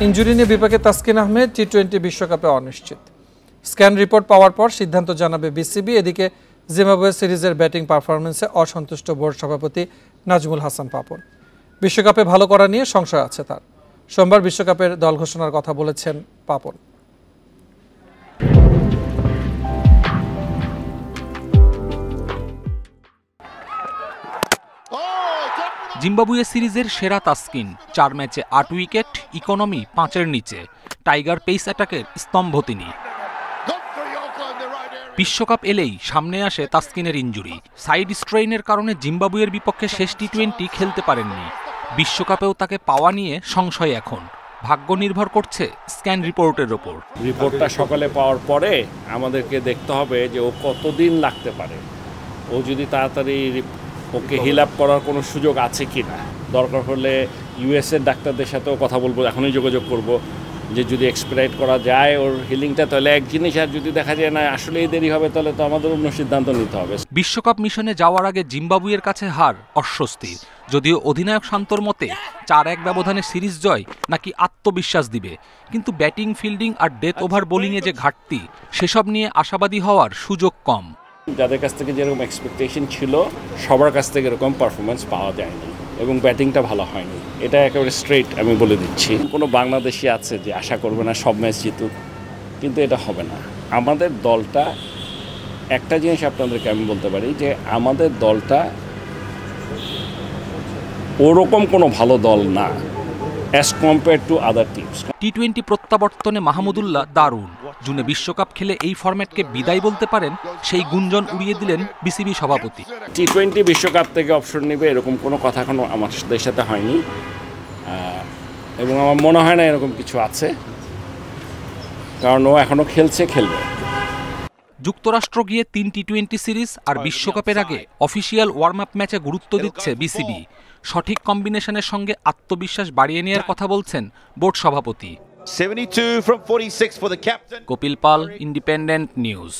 Injury নিয়ে বিপাকে তাসকিন আহমেদ, টি-20 বিশ্বকাপে অনিশ্চিত। স্ক্যান রিপোর্ট পাওয়ার পর সিদ্ধান্ত জানাবে বিসিবি। এদিকে জিম্বাবুয়ে সিরিজের ব্যাটিং পারফরমেন্সে অসন্তুষ্ট বোর্ড সভাপতি নাজমুল হাসান পাপন। বিশ্বকাপে ভালো করা নিয়ে সংশয় আছে তার। সোমবার বিশ্বকাপের দল ঘোষণার কথা বলেছেন পাপন। জিম্বাবুয়ে সিরিজের সেরা তাসকিন, 4 ম্যাচে 8 উইকেট, ইকোনমি 5-এর নিচে। টাইগার পেস অ্যাটাকের স্তম্ভ তিনি। বিশ্বকাপ এলেই সামনে আসে তাসকিনের ইনজুরি। সাইড স্ট্রেইনের কারণে জিম্বাবুয়ের বিপক্ষে শেষ টি-20 খেলতে পারেননি। বিশ্বকাপেও তাকে পাওয়া নিয়ে সংশয় এখন। ভাগ্য নির্ভর করছে স্ক্যান রিপোর্টের ওপর। রিপোর্টটা সকালে পাওয়ার পরে আমাদেরকে দেখতে হবে যে ও কতদিন লাগতে পারে। ও যদি তাড়াতাড়ি ওকে হিল আপ করার কোনো সুযোগ আছে কি না, দরকার হলে ইউএসের ডাক্তারদের সাথেও কথা বলবো, এখনই যোগাযোগ করব যে যদি এক্সপেরাইট করা যায় ওর হিলিংটা, তাহলে এক জিনিস। আর যদি দেখা যায় না আসলেই দেরি হবে, তাহলে তো আমাদের অন্য সিদ্ধান্ত নিতে হবে। বিশ্বকাপ মিশনে যাওয়ার আগে জিম্বাবুয়ের কাছে হার অস্বস্তির। যদিও অধিনায়ক শান্তর মতে 4-1 ব্যবধানে সিরিজ জয় নাকি আত্মবিশ্বাস দিবে, কিন্তু ব্যাটিং, ফিল্ডিং আর ডেথ ওভার বোলিংয়ে যে ঘাটতি, সেসব নিয়ে আশাবাদী হওয়ার সুযোগ কম। যাদের কাছ থেকে যেরকম এক্সপেকটেশন ছিল সবার কাছ থেকে এরকম পারফরমেন্স পাওয়া যায়নি এবং ব্যাটিংটা ভালো হয়নি। এটা একেবারে স্ট্রেট আমি বলে দিচ্ছি। কোনো বাংলাদেশি আছে যে আশা করবে না সব ম্যাচ জিতুক, কিন্তু এটা হবে না। আমাদের দলটা, একটা জিনিস আপনাদেরকে আমি বলতে পারি যে আমাদের দলটা ওরকম কোনো ভালো দল না as compare to other teams. টি-20 প্রত্যাবর্তনে মাহমুদুল্লাহ দারুণ। জুনে বিশ্বকাপ খেলে এই ফরম্যাটকে বিদায় বলতে পারেন, সেই গুঞ্জন উড়িয়ে দিলেন বিসিবি সভাপতি। টি-20 বিশ্বকাপ থেকে অপশন নেবে এরকম কোনো কথা এখনো আমাদের সাথে হয়নি, এবং আমার মনে হয় না এরকম কিছু আছে, কারণ ও এখনো খেলবে। যুক্তরাষ্ট্র গিয়ে 3 টি-20 সিরিজ আর বিশ্বকাপের আগে অফিসিয়াল ওয়ার্ম আপ ম্যাচে গুরুত্ব দিচ্ছে বিসিবি। সঠিক কম্বিনেশনের সঙ্গে আত্মবিশ্বাস বাড়িয়ে নেওয়ার কথা বলছেন বোর্ড সভাপতি। কপিল পাল, ইন্ডিপেন্ডেন্ট নিউজ।